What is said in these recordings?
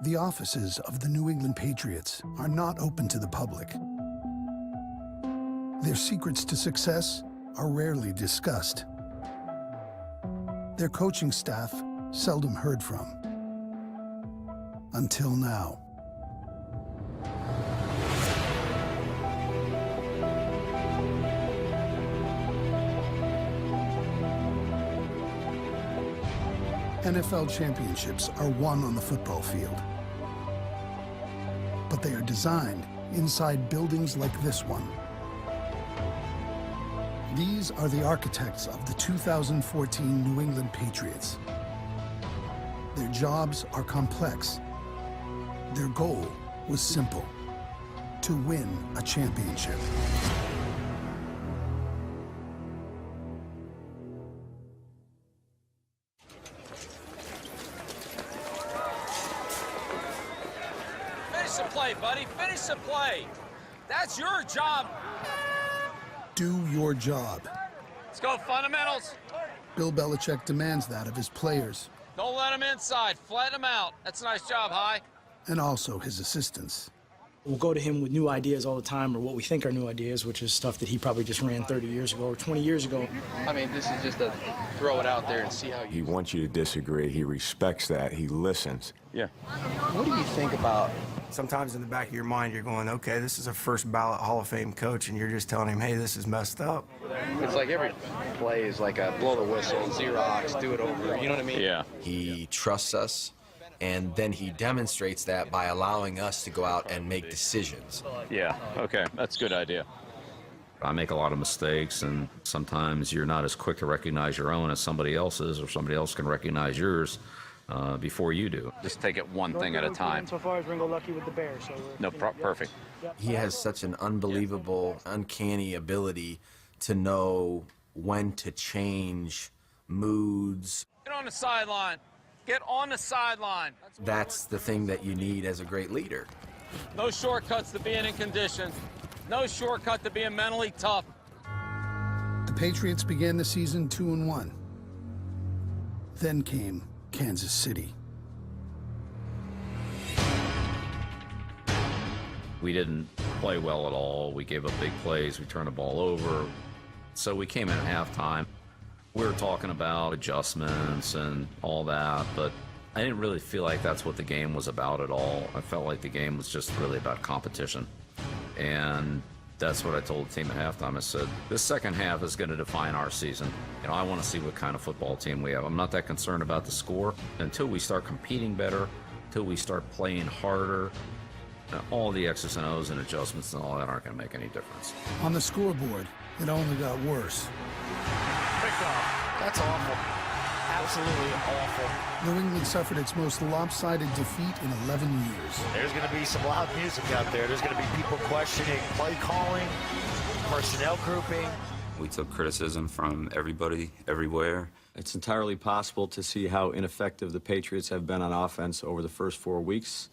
The offices of the New England Patriots are not open to the public. Their secrets to success are rarely discussed. Their coaching staff seldom heard from. Until now. NFL championships are won on the football field. But they are designed inside buildings like this one. These are the architects of the 2014 New England Patriots. Their jobs are complex. Their goal was simple: to win a championship. Finish the play, buddy. Finish the play. That's your job. Do your job. Let's go, fundamentals. Bill Belichick demands that of his players. Don't let them inside. Flatten them out. That's a nice job, High. And also his assistants. We'll go to him with new ideas all the time, or what we think are new ideas, which is stuff that he probably just ran 30 years ago or 20 years ago. I mean, this is just a throw it out there and see how you... He wants you to disagree. He respects that. He listens. Yeah. What do you think about... Sometimes in the back of your mind, you're going, okay, this is a first ballot Hall of Fame coach, and you're just telling him, hey, this is messed up. It's like every play is like a blow the whistle, Xerox, do it over, you know what I mean? Yeah. He trusts us, and then he demonstrates that by allowing us to go out and make decisions. Yeah, okay. That's a good idea. I make a lot of mistakes, and sometimes you're not as quick to recognize your own as somebody else's, or somebody else can recognize yours before you do. Just take it one thing at a time. So far as Ringo lucky with the Bears. So No, perfect. He has such an unbelievable, uncanny ability to know when to change moods. Get on the sideline. Get on the sideline. That's the thing that you need as a great leader. No shortcuts to being in condition. No shortcut to being mentally tough. The Patriots began the season 2-1. Then came Kansas City. We didn't play well at all. We gave up big plays. We turned the ball over. So we came in at halftime. We were talking about adjustments and all that, but I didn't really feel like that's what the game was about at all. I felt like the game was just really about competition. And that's what I told the team at halftime. I said, this second half is going to define our season. You know, I want to see what kind of football team we have. I'm not that concerned about the score until we start competing better, until we start playing harder. All the X's and O's and adjustments and all that aren't going to make any difference. On the scoreboard, it only got worse. That's awful. Absolutely awful. New England suffered its most lopsided defeat in 11 years. There's going to be some loud music out there. There's going to be people questioning play calling, personnel grouping. We took criticism from everybody, everywhere. It's entirely possible to see how ineffective the Patriots have been on offense over the first 4 weeks.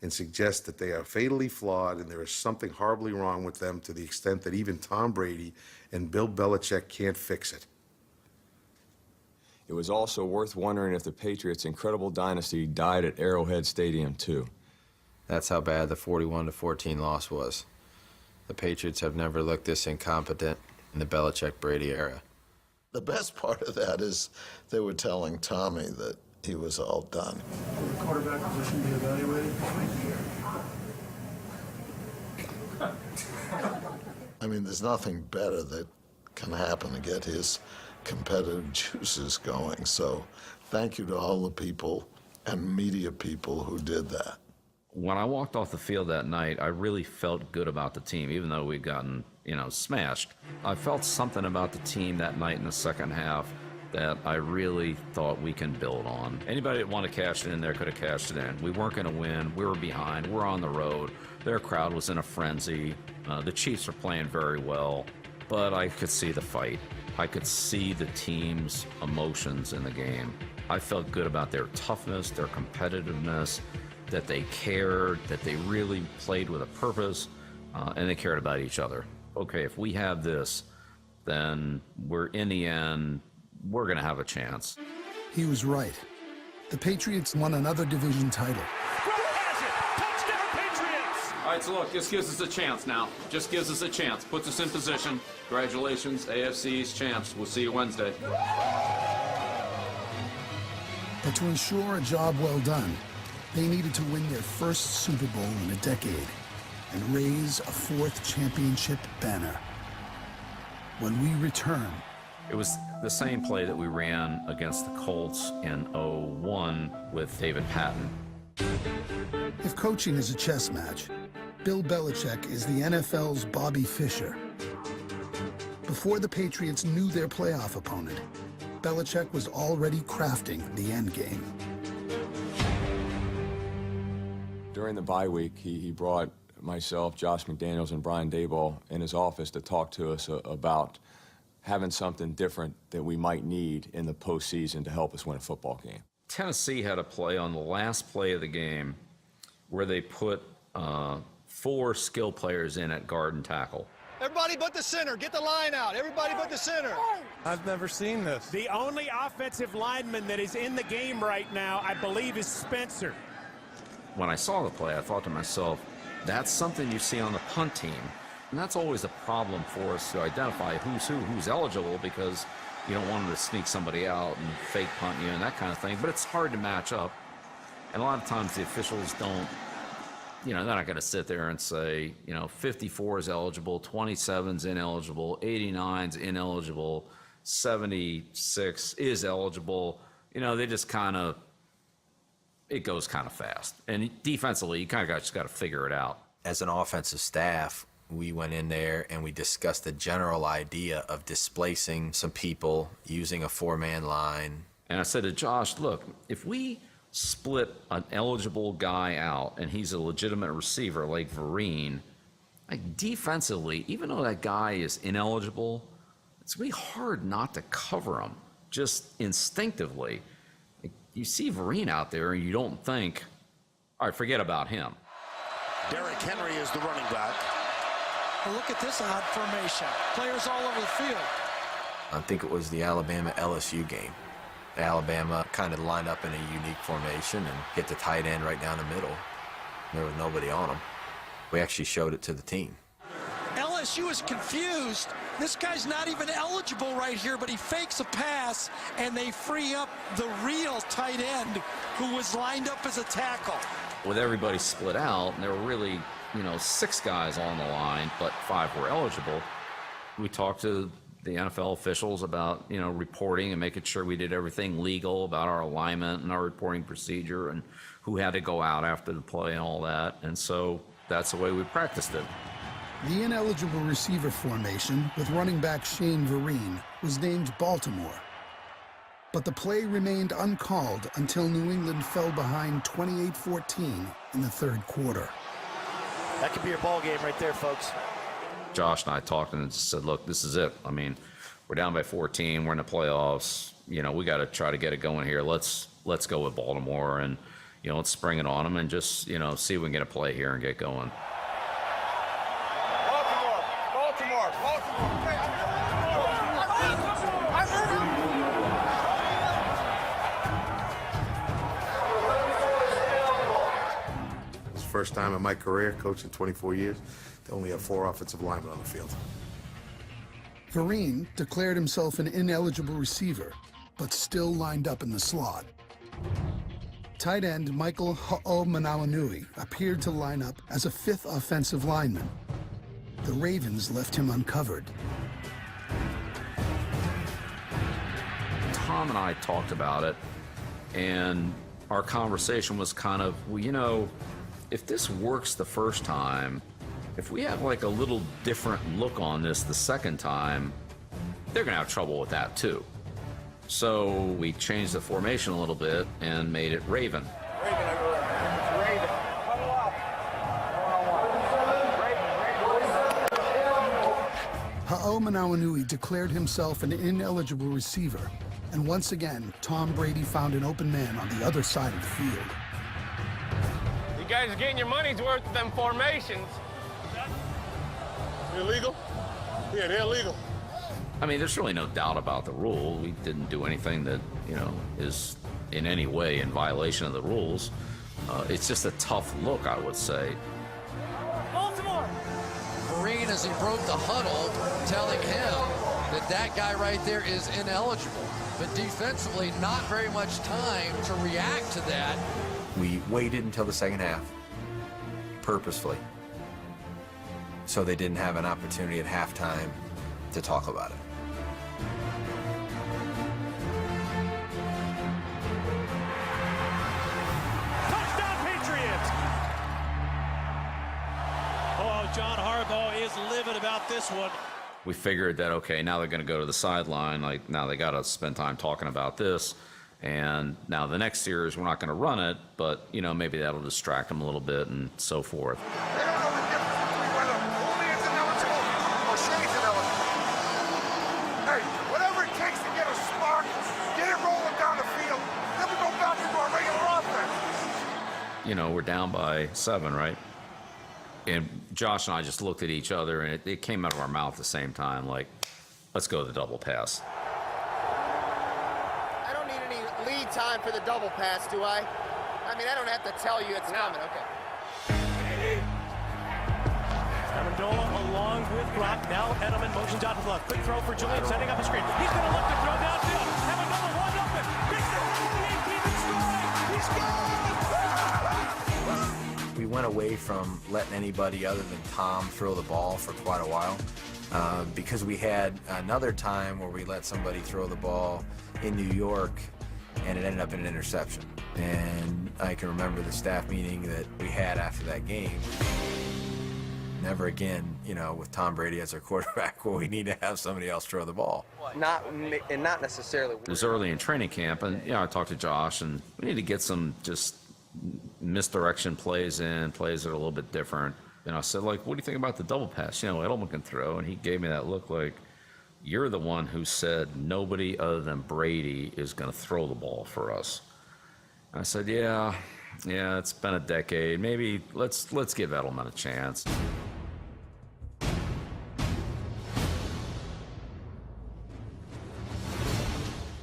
And suggest that they are fatally flawed and there is something horribly wrong with them to the extent that even Tom Brady and Bill Belichick can't fix it. It was also worth wondering if the Patriots' incredible dynasty died at Arrowhead Stadium, too. That's how bad the 41-14 loss was. The Patriots have never looked this incompetent in the Belichick-Brady era. The best part of that is they were telling Tommy that he was all done. Will the quarterback position be evaluated? I mean, there's nothing better that can happen to get his competitive juices going. So thank you to all the people and media people who did that. When I walked off the field that night, I really felt good about the team, even though we'd gotten, smashed. I felt something about the team that night in the second half that I really thought we can build on. Anybody that wanted to cash it in there could have cashed it in. We weren't going to win. We were behind. We're on the road. Their crowd was in a frenzy. The Chiefs are playing very well, but I could see the fight. I could see the team's emotions in the game. I felt good about their toughness, their competitiveness, that they cared, that they really played with a purpose, and they cared about each other. Okay, if we have this, then we're, in the end, we're going to have a chance. He was right. The Patriots won another division title. right, so look, this gives us a chance now. Just gives us a chance. Puts us in position. Congratulations, AFC's champs. We'll see you Wednesday. But to ensure a job well done, they needed to win their first Super Bowl in a decade and raise a fourth championship banner. When we return... It was the same play that we ran against the Colts in 01 with David Patton. If coaching is a chess match, Bill Belichick is the NFL's Bobby Fischer. Before the Patriots knew their playoff opponent, Belichick was already crafting the endgame. During the bye week, he brought myself, Josh McDaniels, and Brian Daboll in his office to talk to us about having something different that we might need in the postseason to help us win a football game. Tennessee had a play on the last play of the game where they put 4 skill players in at guard and tackle. Everybody but the center. Get the line out. Everybody but the center. I've never seen this. The only offensive lineman that is in the game right now, I believe, is Spencer. When I saw the play, I thought to myself, that's something you see on the punt team. And that's always a problem for us to identify who's eligible, because you don't want them to sneak somebody out and fake punt you and that kind of thing. But it's hard to match up. And a lot of times the officials don't, they're not going to sit there and say, 54 is eligible, 27's ineligible, 89's ineligible, 76 is eligible. They just it goes kind of fast. And defensively, you kind of just got to figure it out. As an offensive staff, we went in there and we discussed the general idea of displacing some people, using a 4-man line. And I said to Josh, look, if we split an eligible guy out and he's a legitimate receiver like Vereen, defensively, even though that guy is ineligible, it's really hard not to cover him just instinctively. You see Vereen out there and you don't think, all right, forget about him. Derrick Henry is the running back. Well, look at this odd formation. Players all over the field. I think it was the Alabama-LSU game. Alabama kind of lined up in a unique formation and hit the tight end right down the middle. There was nobody on him. We actually showed it to the team. LSU is confused. This guy's not even eligible right here, but he fakes a pass, and they free up the real tight end who was lined up as a tackle. With everybody split out, and there were really, 6 guys on the line, but 5 were eligible. We talked to the NFL officials about, reporting and making sure we did everything legal about our alignment and our reporting procedure and who had to go out after the play and all that. And so that's the way we practiced it. The ineligible receiver formation with running back Shane Vereen was named Baltimore. But the play remained uncalled until New England fell behind 28-14 in the third quarter. That could be your ball game right there, folks. Josh and I talked and said, look, this is it. We're down by 14. We're in the playoffs. We got to try to get it going here. Let's go with Baltimore and, let's spring it on them and just, see if we can get a play here and get going. Baltimore. It's the first time in my career, coaching 24 years, they only have 4 offensive linemen on the field. Vereen declared himself an ineligible receiver, but still lined up in the slot. Tight end Michael Ho'omanawanui appeared to line up as a 5th offensive lineman. The Ravens left him uncovered. Tom and I talked about it, and our conversation was kind of, well, if this works the first time, if we have like a little different look on this the second time, they're going to have trouble with that too. So we changed the formation a little bit and made it Raven. Ho'omanawanui declared himself an ineligible receiver, and once again, Tom Brady found an open man on the other side of the field. You guys are getting your money's worth of them formations. Illegal? Yeah, they're illegal. There's really no doubt about the rule. We didn't do anything that, is in any way in violation of the rules. It's just a tough look, I would say. Baltimore. Green, as he broke the huddle, telling him that that guy right there is ineligible. But defensively, not very much time to react to that. We waited until the second half, purposefully, so they didn't have an opportunity at halftime to talk about it. Touchdown, Patriots! Oh, John Harbaugh is livid about this one. We figured that, okay, now they're going to go to the sideline. Like, now they got to spend time talking about this. And now the next series, we're not going to run it, but, you know, maybe that'll distract them a little bit and so forth. They don't know the difference between whether Julian's ineligible or Shane's ineligible. Hey, whatever it takes to get a spark, get it rolling down the field, then we go back into our regular offense. You know, we're down by 7, right? And Josh and I just looked at each other, and it came out of our mouth at the same time, like, let's go to the double pass. I don't need any lead time for the double pass, do I? I mean, I don't have to tell you it's coming, okay. Amendola along with Brock. Now Edelman motions out to the left. Quick throw for Julian, setting up a screen. He's going to look to throw downfield. Amendola wide open. Picks it. He keeps it strong. He's gone. We went away from letting anybody other than Tom throw the ball for quite a while because we had another time where we let somebody throw the ball in New York and it ended up in an interception. And I can remember the staff meeting that we had after that game. Never again, you know, with Tom Brady as our quarterback, will we need to have somebody else throw the ball. Not necessarily. It was early in training camp, and, you know, I talked to Josh, and we need to get some just misdirection plays in, plays that are a little bit different. And I said, like, what do you think about the double pass? You know, Edelman can throw. And he gave me that look like, you're the one who said nobody other than Brady is going to throw the ball for us. And I said, yeah, it's been a decade. Maybe let's give Edelman a chance.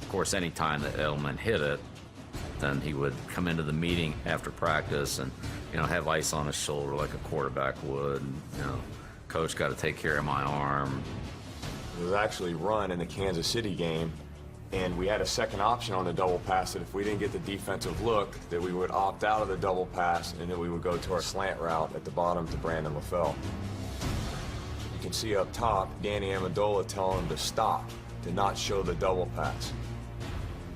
Of course, any time that Edelman hit it, then he would come into the meeting after practice and, you know, have ice on his shoulder like a quarterback would. And, you know, coach, got to take care of my arm. It was actually run in the Kansas City game, and we had a second option on the double pass that if we didn't get the defensive look, that we would opt out of the double pass and then we would go to our slant route at the bottom to Brandon LaFell. You can see up top, Danny Amendola telling him to stop, to not show the double pass.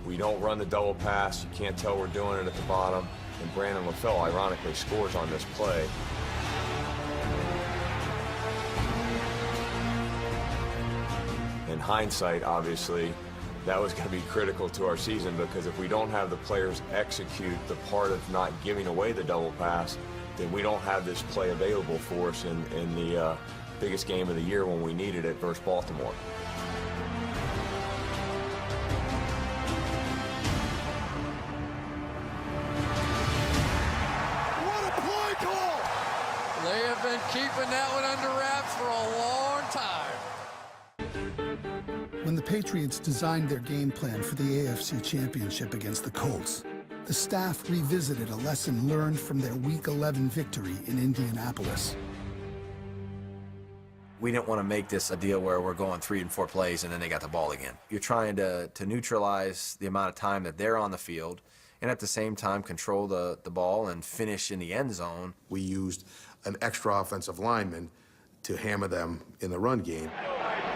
We don't run the double pass. You can't tell we're doing it at the bottom. And Brandon LaFell, ironically, scores on this play. In hindsight, obviously, that was going to be critical to our season because if we don't have the players execute the part of not giving away the double pass, then we don't have this play available for us in the biggest game of the year when we needed it versus Baltimore. They have been keeping that one under wraps for a long time. When the Patriots designed their game plan for the AFC Championship against the Colts, the staff revisited a lesson learned from their Week 11 victory in Indianapolis. We didn't want to make this a deal where we're going 3 and 4 plays and then they got the ball again. You're trying to neutralize the amount of time that they're on the field and at the same time control the ball and finish in the end zone. We used an extra offensive lineman to hammer them in the run game.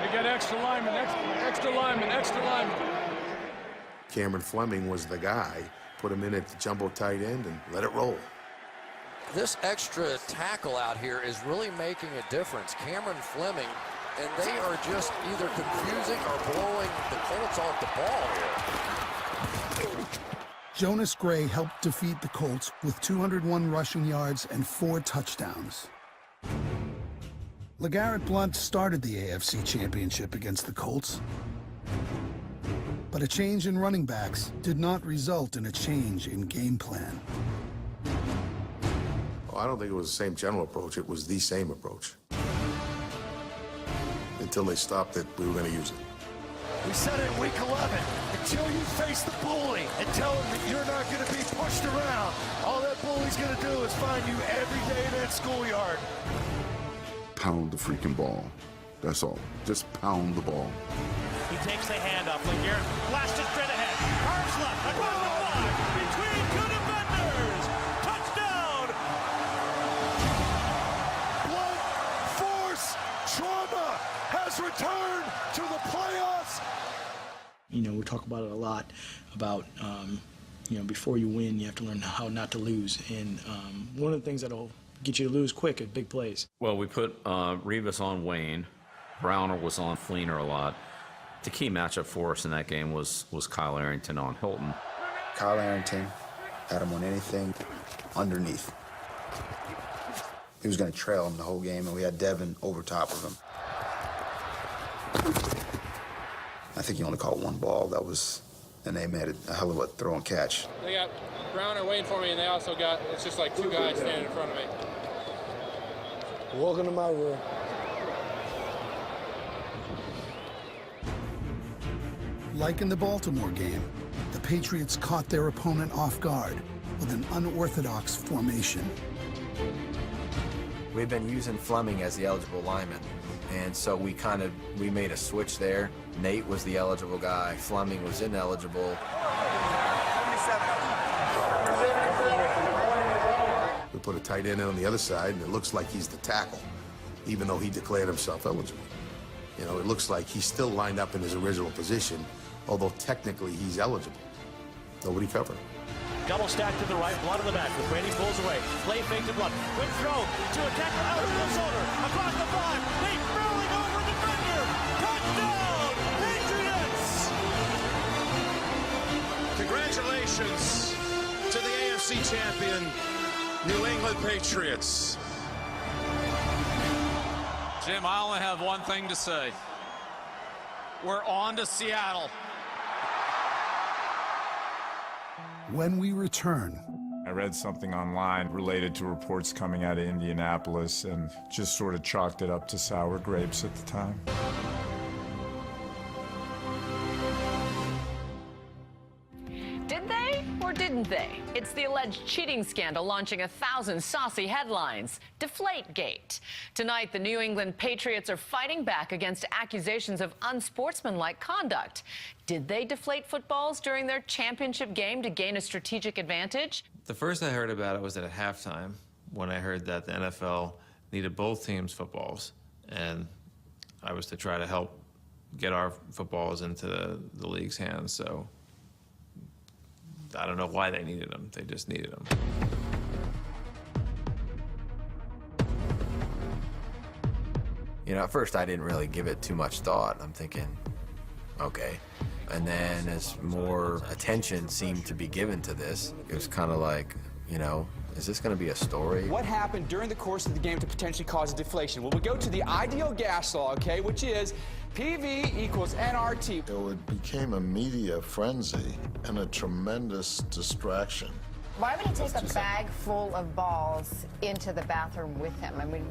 They got extra linemen, extra linemen. Cameron Fleming was the guy. Put him in at the jumbo tight end and let it roll. This extra tackle out here is really making a difference. Cameron Fleming, and they are just either confusing or blowing the Colts off the ball here. Jonas Gray helped defeat the Colts with 201 rushing yards and 4 touchdowns. LeGarrette Blount started the AFC Championship against the Colts, but a change in running backs did not result in a change in game plan. Well, I don't think it was the same general approach. It was the same approach. Until they stopped it, we were going to use it. We said it in Week 11. Until you face the bully and tell him that you're not going to be pushed around, all that bully's going to do is find you every day in that schoolyard. pound the freaking ball. That's all. Just pound the ball. He takes the handoff. LeGarrette blasted straight ahead. Carves left. Across the 5. Between two defenders. Touchdown. Blunt force trauma has returned to the playoffs. You know, we talk about it a lot about, you know, before you win, you have to learn how not to lose. And one of the things that'll get you to lose quick at big plays. Well, we put Revis on Wayne. Browner was on Fleener a lot. The key matchup for us in that game was Kyle Arrington on Hilton. Kyle Arrington had him on anything underneath. He was going to trail him the whole game, and we had Devin over top of him. I think he only caught one ball. That was, and they made a hell of a throw and catch. They got Browner waiting for me, and they also got, it's just like two guys standing in front of me. Welcome to my room. Like in the Baltimore game, the Patriots caught their opponent off guard with an unorthodox formation. We've been using Fleming as the eligible lineman, and so we made a switch there. Nate was the eligible guy. Fleming was ineligible. We put a tight end on the other side, and it looks like he's the tackle, even though he declared himself eligible. You know, it looks like he's still lined up in his original position, although technically he's eligible. Nobody covered him. Double stack to the right, Blunt in the back. With Brady pulls away. Play fake to Blunt. Quick throw to a tackle out to the shoulder. Across the 5. Nate rolling over defender. Touchdown, Patriots! Congratulations to the AFC champion, New England Patriots. Jim, I only have one thing to say. We're on to Seattle. When we return, I read something online related to reports coming out of Indianapolis and just sort of chalked it up to sour grapes at the time. Did they or didn't they? It's the alleged cheating scandal launching 1,000 saucy headlines. Deflategate. Tonight, the New England Patriots are fighting back against accusations of unsportsmanlike conduct. Did they deflate footballs during their championship game to gain a strategic advantage? The first I heard about it was at halftime when I heard that the NFL needed both teams' footballs, and I was to try to help get our footballs into the league's hands, so I don't know why they needed them. They just needed them. You know, at first I didn't really give it too much thought. I'm thinking, okay. And then as more attention seemed to be given to this, it was kind of like, you know, is this going to be a story? What happened during the course of the game to potentially cause a deflation? Well, we go to the ideal gas law, okay, which is PV equals NRT. It became a media frenzy and a tremendous distraction. Why would he take a bag full of balls into the bathroom with him? I mean,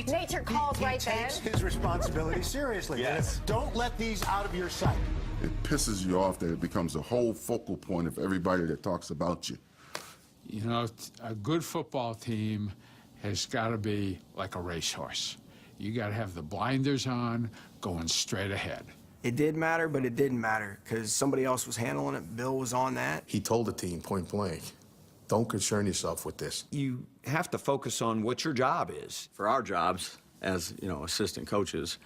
nature calls right then. He takes his responsibility seriously. Yes. Don't let these out of your sight. It pisses you off that it becomes a whole focal point of everybody that talks about you. You know, a good football team has got to be like a racehorse. You got to have the blinders on, going straight ahead. It did matter, but it didn't matter because somebody else was handling it. Bill was on that. He told the team point blank, don't concern yourself with this. You have to focus on what your job is. For our jobs, as you know, assistant coaches,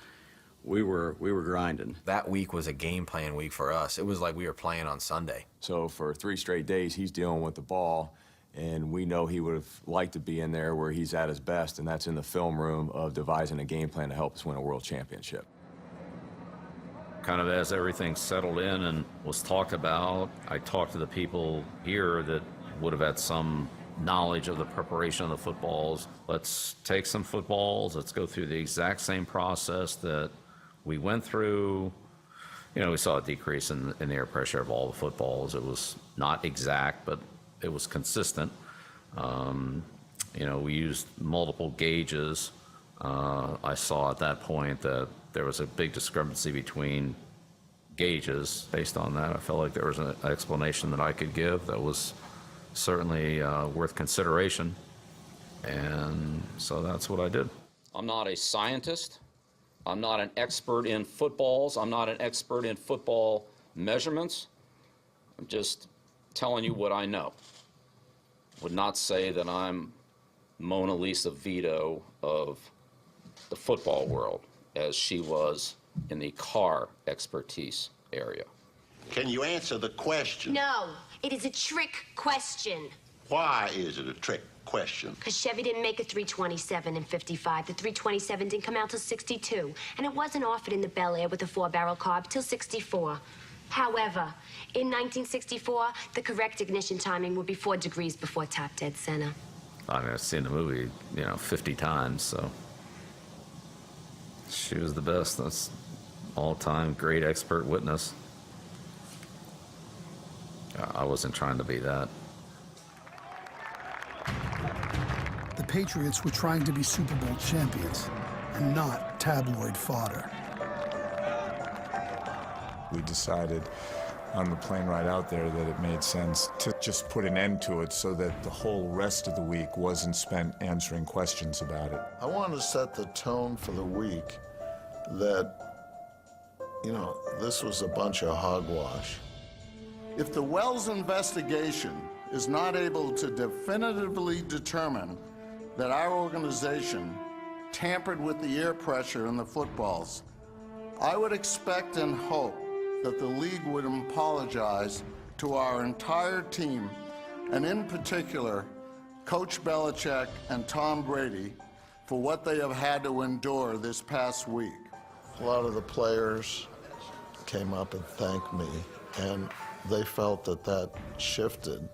we were grinding. That week was a game plan week for us. It was like we were playing on Sunday. So for 3 straight days, he's dealing with the ball, and we know he would have liked to be in there where he's at his best, and that's in the film room of devising a game plan to help us win a world championship. Kind of as everything settled in and was talked about, I talked to the people here that would have had some knowledge of the preparation of the footballs. Let's take some footballs, let's go through the exact same process that we went through. You know, we saw a decrease in the air pressure of all the footballs. It was not exact, but it was consistent. You know, we used multiple gauges. I saw at that point that there was a big discrepancy between gauges. Based on that, I felt like there was an explanation that I could give that was certainly worth consideration. And so that's what I did. I'm not a scientist. I'm not an expert in footballs. I'm not an expert in football measurements. I'm just telling you what I know. Would not say that I'm Mona Lisa Vito of the football world, as she was in the car expertise area. Can you answer the question? No, it is a trick question. Why is it a trick question? Because Chevy didn't make a 327 in 55. The 327 didn't come out till 62. And it wasn't offered in the Bel Air with a 4-barrel carb till 64. However, in 1964, the correct ignition timing would be 4 degrees before top dead center. I mean, I've seen the movie, 50 times, so. She was the best. That's all-time great expert witness. I wasn't trying to be that. The Patriots were trying to be Super Bowl champions and not tabloid fodder. We decided on the plane ride out there that it made sense to just put an end to it so that the whole rest of the week wasn't spent answering questions about it. I wanted to set the tone for the week that, this was a bunch of hogwash. If the Wells investigation is not able to definitively determine that our organization tampered with the air pressure in the footballs, I would expect and hope that the league would apologize to our entire team, and in particular, Coach Belichick and Tom Brady, for what they have had to endure this past week. A lot of the players came up and thanked me, and they felt that shifted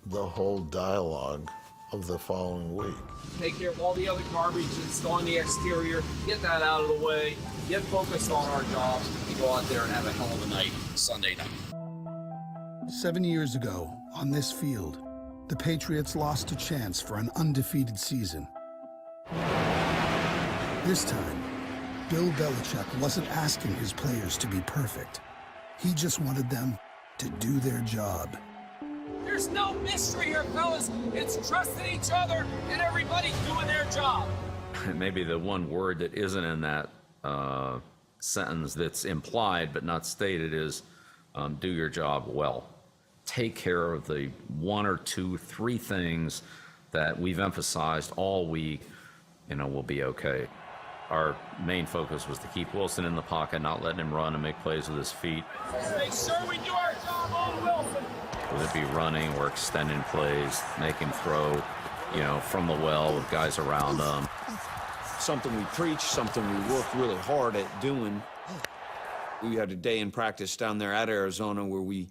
the whole dialogue of the following week. Take care of all the other garbage that's on the exterior, get that out of the way, get focused on our jobs, and go out there and have a hell of a night Sunday night. 7 years ago, on this field, the Patriots lost a chance for an undefeated season. This time, Bill Belichick wasn't asking his players to be perfect. He just wanted them to do their job. There's no mystery here, fellas. It's trusting each other and everybody doing their job. Maybe the one word that isn't in that sentence that's implied but not stated is do your job well. Take care of the 1 or 2, 3 things that we've emphasized all week, we'll be okay. Our main focus was to keep Wilson in the pocket, not letting him run and make plays with his feet. Make sure we do our job on Wilson. Whether it be running or extending plays, make him throw, from the well with guys around him. Something we preach, something we work really hard at doing. We had a day in practice down there at Arizona where we,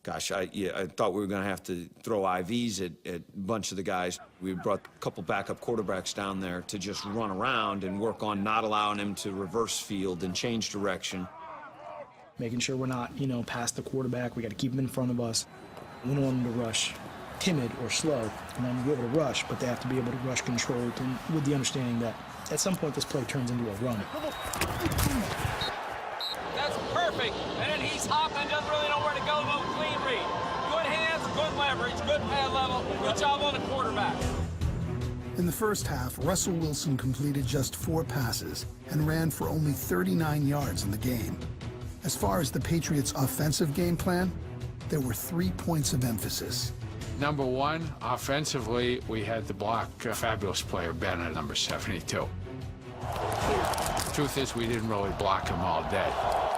I thought we were going to have to throw IVs at a bunch of the guys. We brought a couple backup quarterbacks down there to just run around and work on not allowing him to reverse field and change direction. Making sure we're not, past the quarterback. We got to keep him in front of us. We don't want them to rush timid or slow. And then be able to rush, but they have to be able to rush controlled, and with the understanding that at some point this play turns into a run. That's perfect. And then he's hopping, doesn't really know where to go. No clean read. Good hands, good leverage, good pad level. Good job on the quarterback. In the first half, Russell Wilson completed just 4 passes and ran for only 39 yards in the game. As far as the Patriots' offensive game plan, there were 3 points of emphasis. Number 1, offensively, we had to block a fabulous player, Bennett, number 72. Truth is, we didn't really block him all day.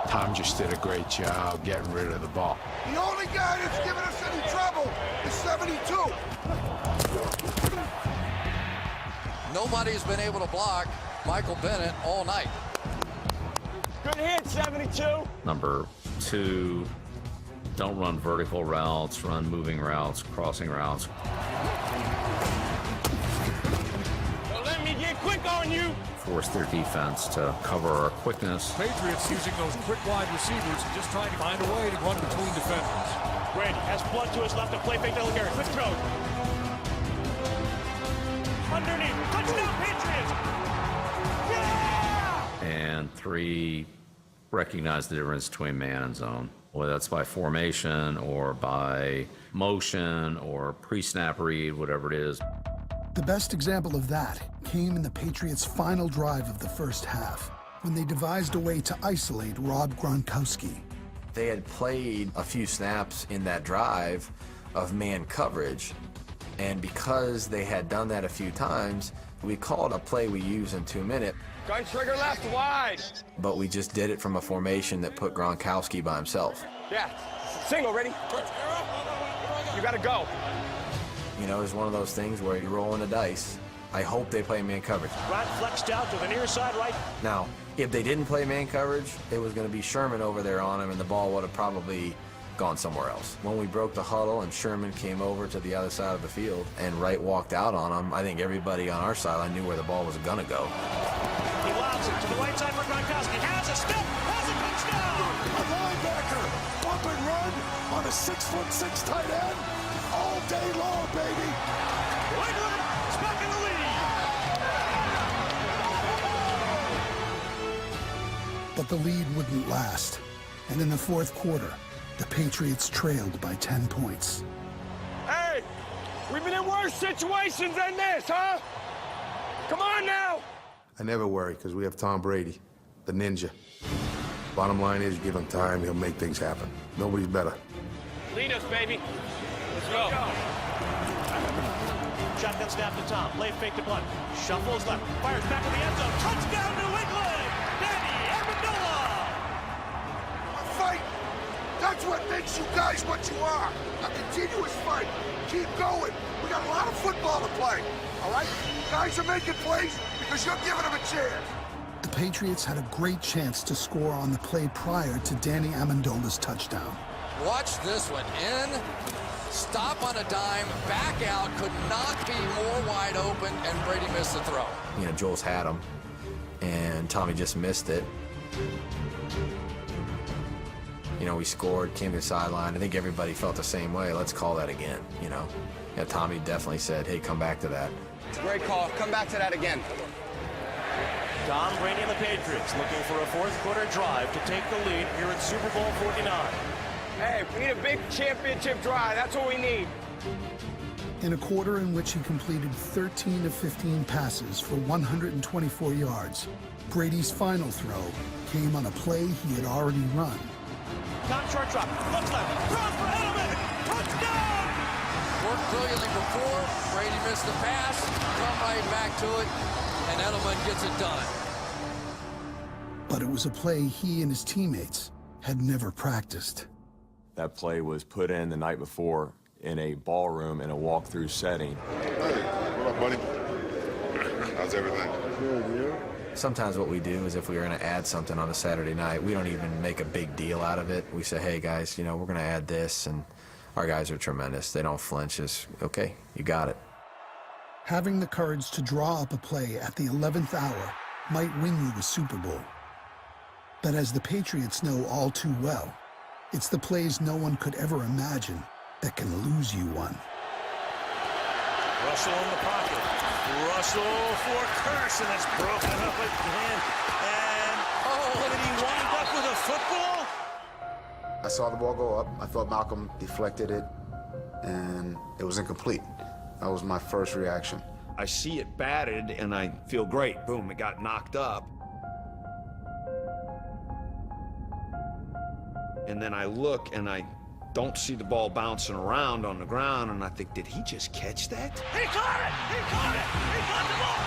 Tom just did a great job getting rid of the ball. The only guy that's giving us any trouble is 72. Nobody's been able to block Michael Bennett all night. Good hit, 72. Number 2, don't run vertical routes, run moving routes, crossing routes. Well, let me get quick on you. Force their defense to cover our quickness. Patriots using those quick wide receivers and just trying to find a way to run between defenders. Brady has blood to his left to play fake Delaware. Quick throw. Underneath. Touchdown, Patriots! Yeah! And 3, recognize the difference between man and zone, whether that's by formation or by motion or pre-snap read, whatever it is. The best example of that came in the Patriots' final drive of the first half, when they devised a way to isolate Rob Gronkowski. They had played a few snaps in that drive of man coverage, and because they had done that a few times, we called a play we use in 2 minutes. Gun trigger left, wide. But we just did it from a formation that put Gronkowski by himself. Yeah, single, ready? You gotta go. You know, it's one of those things where you're rolling the dice. I hope they play man coverage. Right flexed out to the near side right. Now, if they didn't play man coverage, it was going to be Sherman over there on him, and the ball would have probably gone somewhere else. When we broke the huddle and Sherman came over to the other side of the field and Wright walked out on him, I think everybody on our sideline knew where the ball was going to go. He lobs it to the right side for Gronkowski. Has a step, has a touchdown! A linebacker, bump and run on a 6'6" tight end all day long, baby. England is back in the lead. But the lead wouldn't last, and in the fourth quarter, the Patriots trailed by 10 points. Hey, we've been in worse situations than this, huh? Come on now. I never worry, because we have Tom Brady, the ninja. Bottom line is, you give him time, he'll make things happen. Nobody's better. Lead us, baby. Let's go. Shotgun snap to Tom. Play fake to Blunt. Shuffles left. Fires back to the end zone. Touchdown, New England! Danny Amendola! A fight. That's what makes you guys what you are. A continuous fight. Keep going. We got a lot of football to play. All right? Guys are making plays because you're giving them a chance. The Patriots had a great chance to score on the play prior to Danny Amendola's touchdown. Watch this one. In, stop on a dime, back out, could not be more wide open, and Brady missed the throw. You know, Jules had him, and Tommy just missed it. You know, we scored, came to the sideline. I think everybody felt the same way. Let's call that again, you know. Yeah, Tommy definitely said, hey, come back to that. It's a great call. Come back to that again. Tom Brady and the Patriots looking for a fourth quarter drive to take the lead here at Super Bowl 49. Hey, we need a big championship drive. That's what we need. In a quarter in which he completed 13 of 15 passes for 124 yards, Brady's final throw came on a play he had already run. Top short drop, looks left, throws for Edelman, touchdown! Worked brilliantly before, Brady missed the pass, come right back to it, and Edelman gets it done. But it was a play he and his teammates had never practiced. That play was put in the night before in a ballroom in a walkthrough setting. Hey, what up, buddy? How's everything? Good, you? Sometimes what we do is if we are going to add something on a Saturday night, we don't even make a big deal out of it. We say, hey, guys, you know, we're going to add this, and our guys are tremendous. They don't flinch. It's, okay, you got it. Having the courage to draw up a play at the 11th hour might win you a Super Bowl. But as the Patriots know all too well, it's the plays no one could ever imagine that can lose you one. Russell in the pocket. Russell for Curse, and that's broken up again. And, oh, did he wind up with a football? I saw the ball go up. I thought Malcolm deflected it, and it was incomplete. That was my first reaction. I see it batted, and I feel great. Boom, it got knocked up. And then I look, and I don't see the ball bouncing around on the ground, and I think, did he just catch that? He caught it! He caught it! He caught the ball!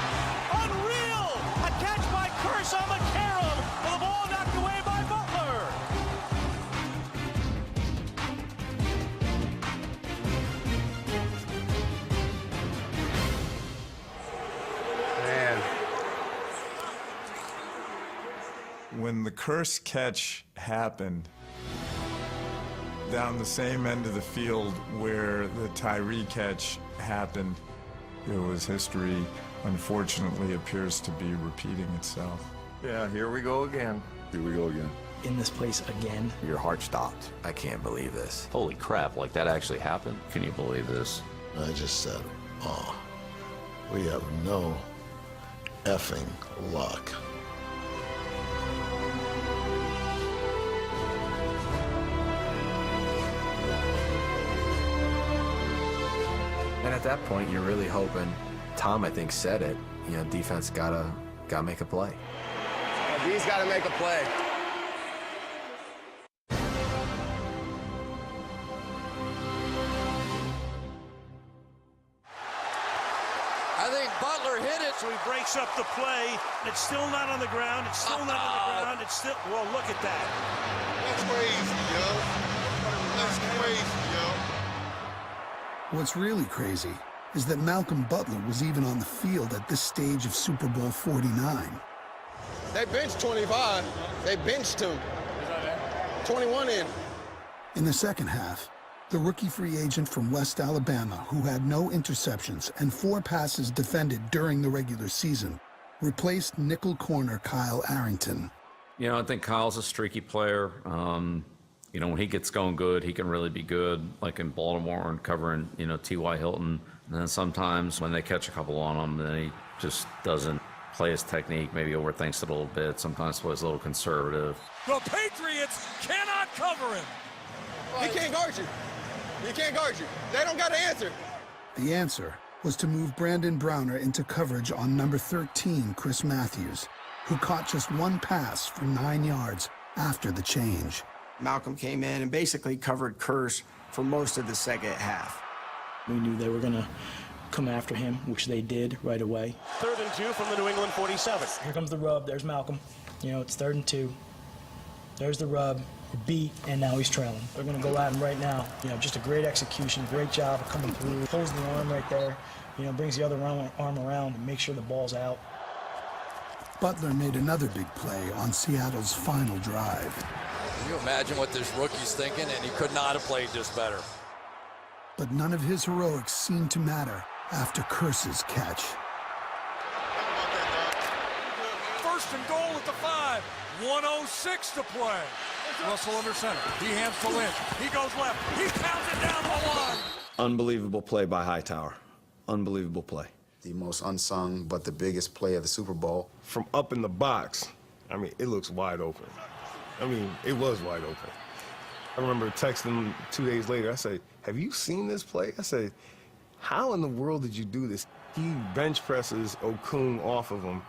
Unreal! A catch by Curse on the carom, and the ball knocked away by Butler! Man. When the Curse catch happened, down the same end of the field where the Tyree catch happened, it was history, unfortunately, appears to be repeating itself. Yeah, here we go again. Here we go again. In this place again. Your heart stopped. I can't believe this. Holy crap, like that actually happened? Can you believe this? I just said, oh, we have no effing luck. And at that point, you're really hoping Tom, I think, said it. You know, defense gotta make a play. He's got to make a play. I think Butler hit it. So he breaks up the play. It's still not on the ground. It's still not on the ground. It's still, well, look at that. That's crazy, yo. That's crazy, yo. What's really crazy is that Malcolm Butler was even on the field at this stage of Super Bowl 49. They benched 25. They benched him. 21 in. In the second half, the rookie free agent from West Alabama, who had no interceptions and 4 passes defended during the regular season, replaced nickel corner Kyle Arrington. You know, I think Kyle's a streaky player. You know, when he gets going good, he can really be good, like in Baltimore and covering, you know, T.Y. Hilton. And then sometimes when they catch a couple on him, then he just doesn't play his technique, maybe overthinks it a little bit, sometimes plays a little conservative. The Patriots cannot cover him. He can't guard you. He can't guard you. They don't got an answer. The answer was to move Brandon Browner into coverage on number 13, Chris Matthews, who caught just 1 pass for 9 yards after the change. Malcolm came in and basically covered Curse for most of the second half. We knew they were going to come after him, which they did right away. 3rd and 2 from the New England 47. Here comes the rub. There's Malcolm. You know, it's 3rd and 2. There's the rub. Beat, and now he's trailing. They're going to go at him right now. You know, just a great execution, great job of coming through. Pulls the arm right there, you know, brings the other arm around and makes sure the ball's out. Butler made another big play on Seattle's final drive. Can you imagine what this rookie's thinking? And he could not have played this better. But none of his heroics seemed to matter after Curse's catch. 1st and goal at the 5. 1:06 to play. Russell under center. He hands to Lynch. He goes left. He pounds it down the line. Unbelievable play by Hightower. Unbelievable play. The most unsung, but the biggest play of the Super Bowl. From up in the box, I mean, it looks wide open. I mean, it was wide open. I remember texting him 2 days later. I said, have you seen this play? I said, how in the world did you do this? He bench presses Okung off of him,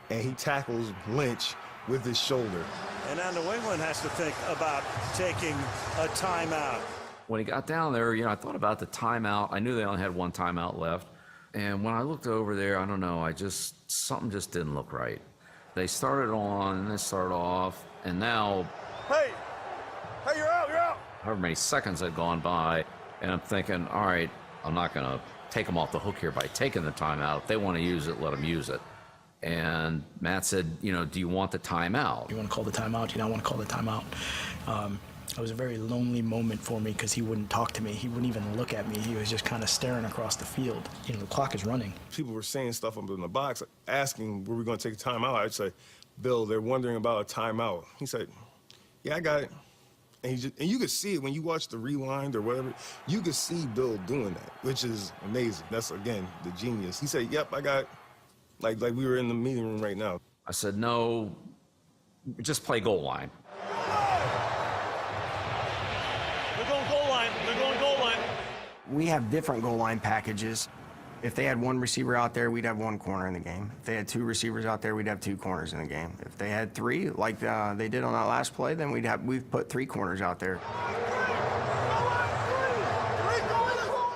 and he tackles Lynch with his shoulder. And now New England has to think about taking a timeout. When he got down there, you know, I thought about the timeout. I knew they only had 1 timeout left. And when I looked over there, I don't know, something just didn't look right. They started on, and they started off, and now... Hey, you're out. However many seconds had gone by, and I'm thinking, all right, I'm not going to take them off the hook here by taking the timeout. If they want to use it, let them use it. And Matt said, you know, do you want the timeout? You want to call the timeout? Do you not want to call the timeout? It was a very lonely moment for me because he wouldn't talk to me. He wouldn't even look at me. He was just kind of staring across the field. You know, the clock is running. People were saying stuff up in the box, asking, were we going to take a timeout? I'd say, Bill, they're wondering about a timeout. He said, yeah, I got it. And you could see it when you watch the rewind or whatever. You could see Bill doing that, which is amazing. That's, again, the genius. He said, yep, I got it. Like we were in the meeting room right now. I said, no, just play goal line. They're going goal line. They're going goal line. We have different goal line packages. If they had 1 receiver out there, we'd have 1 corner in the game. If they had 2 receivers out there, we'd have 2 corners in the game. If they had 3, like they did on that last play, then we've put 3 corners out there.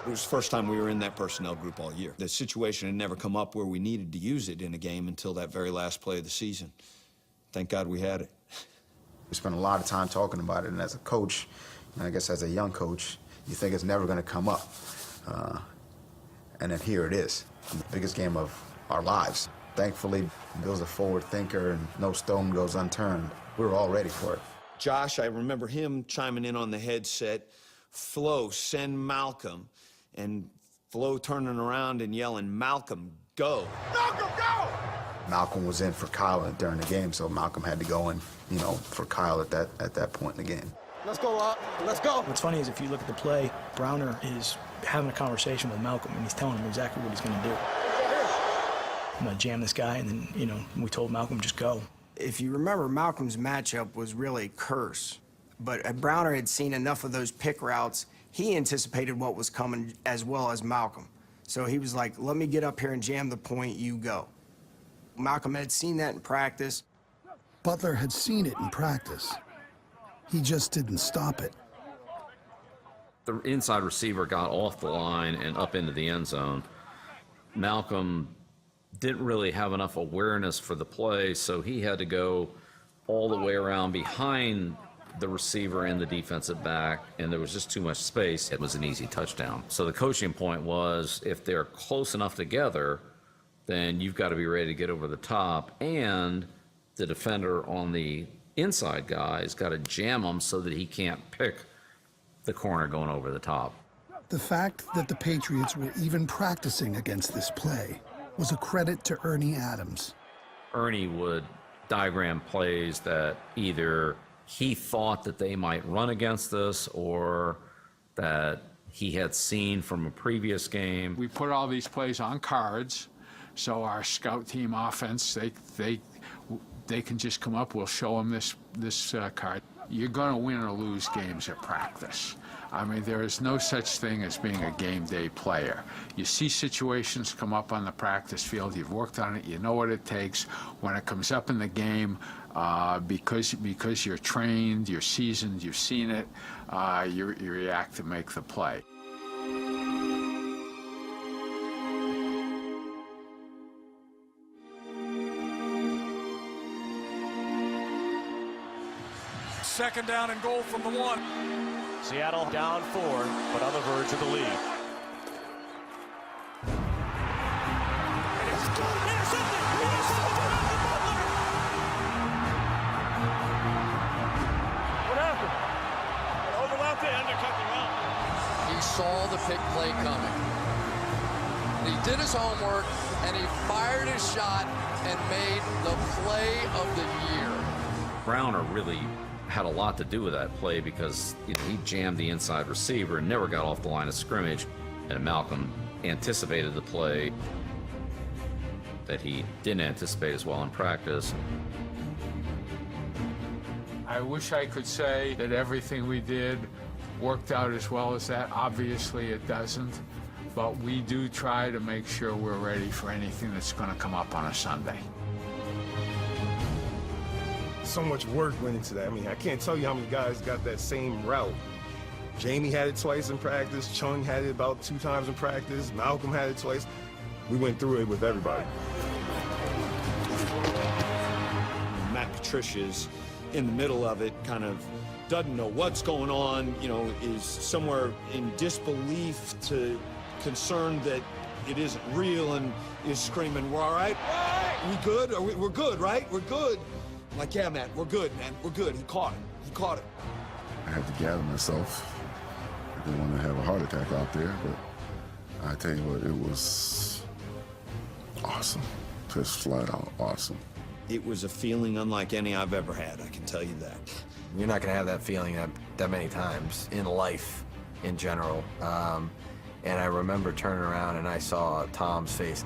It was the first time we were in that personnel group all year. The situation had never come up where we needed to use it in a game until that very last play of the season. Thank God we had it. We spent a lot of time talking about it, and as a coach, and I guess as a young coach, you think it's never going to come up. And then here it is, the biggest game of our lives. Thankfully, Bill's a forward thinker, and no stone goes unturned. We were all ready for it. Josh, I remember him chiming in on the headset, Flo, send Malcolm, and Flo turning around and yelling, Malcolm, go. Malcolm, go! Malcolm was in for Kyle during the game, so Malcolm had to go in, you know, for Kyle at that point in the game. Let's go, Rob. Let's go. What's funny is if you look at the play, Browner is having a conversation with Malcolm, and he's telling him exactly what he's going to do. I'm going to jam this guy, and then, you know, we told Malcolm, just go. If you remember, Malcolm's matchup was really Curse. But Browner had seen enough of those pick routes. He anticipated what was coming as well as Malcolm. So he was like, let me get up here and jam the point, you go. Malcolm had seen that in practice. Butler had seen it in practice. He just didn't stop it. The inside receiver got off the line and up into the end zone. Malcolm didn't really have enough awareness for the play, so he had to go all the way around behind the receiver and the defensive back, and there was just too much space. It was an easy touchdown. So the coaching point was, if they're close enough together, then you've got to be ready to get over the top, and the defender on the inside guy has got to jam him so that he can't pick the corner going over the top. The fact that the Patriots were even practicing against this play was a credit to Ernie Adams. Ernie would diagram plays that either he thought that they might run against us or that he had seen from a previous game. We put all these plays on cards, so our scout team offense, they can just come up, we'll show them this card. You're going to win or lose games at practice. I mean, there is no such thing as being a game day player. You see situations come up on the practice field, you've worked on it, you know what it takes. When it comes up in the game, because you're trained, you're seasoned, you've seen it, you react to make the play. Second down and goal from the 1. Seattle down 4, but on the verge of the lead. And it's intercepted! What happened? It overlapped the end and cut the route. He saw the pick play coming. He did his homework, and he fired his shot and made the play of the year. Browner really had a lot to do with that play because he jammed the inside receiver and never got off the line of scrimmage, and Malcolm anticipated the play that he didn't anticipate as well in practice. I wish I could say that everything we did worked out as well as that. Obviously it doesn't, but we do try to make sure we're ready for anything that's going to come up on a Sunday. So much work went into that. I mean, I can't tell you how many guys got that same route. Jamie had it twice in practice. Chung had it about 2 times in practice. Malcolm had it twice. We went through it with everybody. Matt Patricia's in the middle of it, kind of doesn't know what's going on, is somewhere in disbelief to concerned that it isn't real and is screaming, "We're all right? We good? We're good, right? We're good." I'm like, "Yeah, Matt, we're good, man. We're good." He caught it. I had to gather myself. I didn't want to have a heart attack out there, but I tell you what, it was awesome. Just flat out awesome. It was a feeling unlike any I've ever had, I can tell you that. You're not going to have that feeling that many times in life in general. And I remember turning around and I saw Tom's face.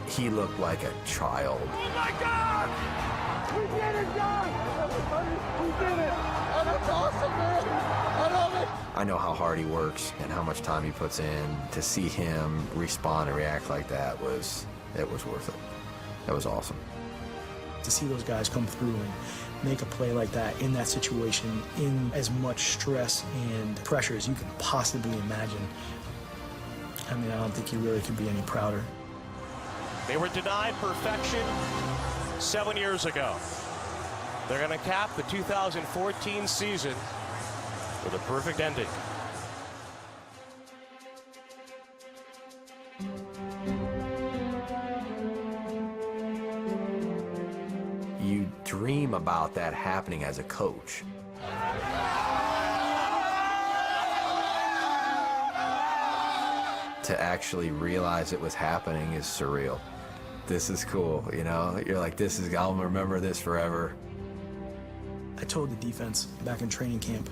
He looked like a child. Oh my God! We did it, guys! We did it! Oh, that's awesome, man! I love it! I know how hard he works and how much time he puts in. To see him respond and react like that was worth it. That was awesome. To see those guys come through and make a play like that in that situation, in as much stress and pressure as you can possibly imagine, I mean, I don't think you really could be any prouder. They were denied perfection 7 years ago. They're going to cap the 2014 season with a perfect ending. You dream about that happening as a coach. To actually realize it was happening is surreal. This is cool, You're like, I'll remember this forever. I told the defense back in training camp,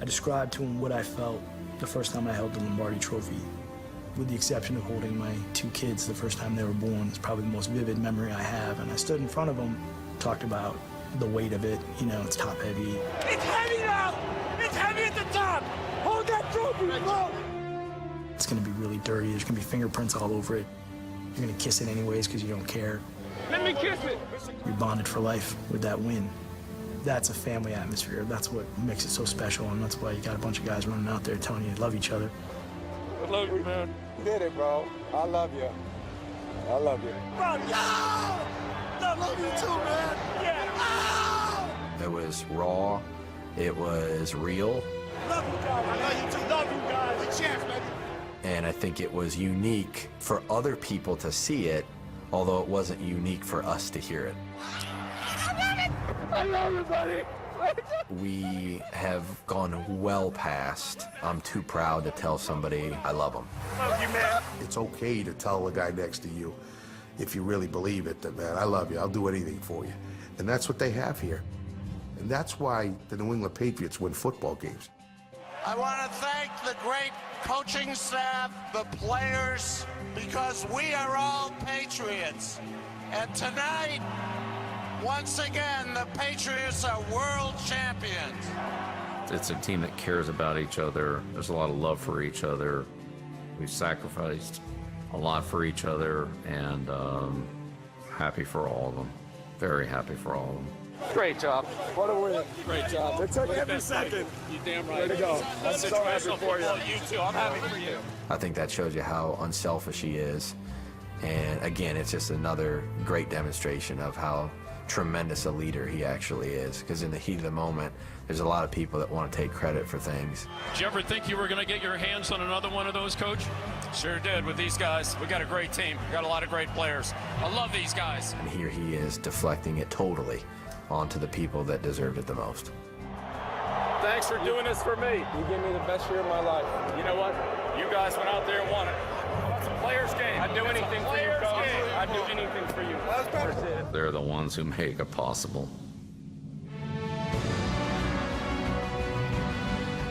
I described to them what I felt the first time I held the Lombardi Trophy. With the exception of holding my 2 kids the first time they were born, it's probably the most vivid memory I have. And I stood in front of them, talked about the weight of it, it's top heavy. It's heavy now! It's heavy at the top! Hold that trophy! It's going to be really dirty. There's going to be fingerprints all over it. You're going to kiss it anyways because you don't care. Let me kiss it. You're bonded for life with that win. That's a family atmosphere. That's what makes it so special, and that's why you got a bunch of guys running out there telling you they love each other. I love you, man. You did it, bro. I love you. I love you. Bro, yo! I love you too, man. Yeah. It was raw. It was real. Love you guys. I love you too. Love you guys. We champs, baby. And I think it was unique for other people to see it, although it wasn't unique for us to hear it. I love you, buddy. We have gone well past, I'm too proud to tell somebody I love them. Love you, man. It's okay to tell the guy next to you, if you really believe it, that, man, I love you, I'll do anything for you. And that's what they have here. And that's why the New England Patriots win football games. I want to thank the great coaching staff, the players, because we are all Patriots. And tonight, once again, the Patriots are world champions. It's a team that cares about each other. There's a lot of love for each other. We've sacrificed a lot for each other, and happy for all of them. Very happy for all of them. Great job. What a win. Great job. It took every second. You damn right. Way to go. I'm so happy for you. You too. I'm happy for you. I think that shows you how unselfish he is. And again, it's just another great demonstration of how tremendous a leader he actually is. Because in the heat of the moment, there's a lot of people that want to take credit for things. Did you ever think you were going to get your hands on another one of those, Coach? Sure did with these guys. We got a great team. We got a lot of great players. I love these guys. And here he is deflecting it totally onto the people that deserved it the most. Thanks for doing this for me. You gave me the best year of my life. You know what? You guys went out there and won it. It's a player's game. I'd do anything for you, Coach. I'd do anything for you. They're the ones who make it possible.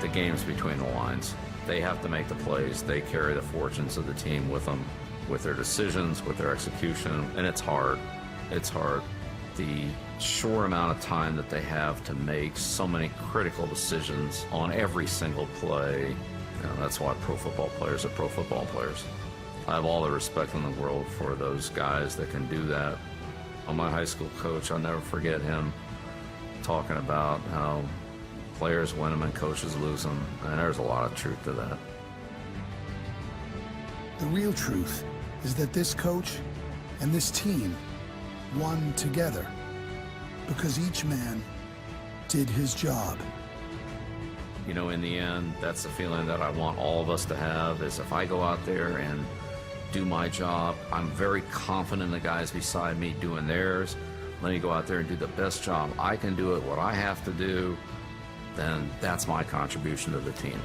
The game's between the lines. They have to make the plays. They carry the fortunes of the team with them, with their decisions, with their execution, and it's hard. It's hard. The short amount of time that they have to make so many critical decisions on every single play, you know, that's why pro football players are pro football players. I have all the respect in the world for those guys that can do that. My high school coach, I'll never forget him talking about how players win them and coaches lose them, and there's a lot of truth to that. The real truth is that this coach and this team won together because each man did his job. You know, in the end, that's the feeling that I want all of us to have, is if I go out there and do my job, I'm very confident in the guys beside me doing theirs. Let me go out there and do the best job I can do it, what I have to do, then that's my contribution to the team.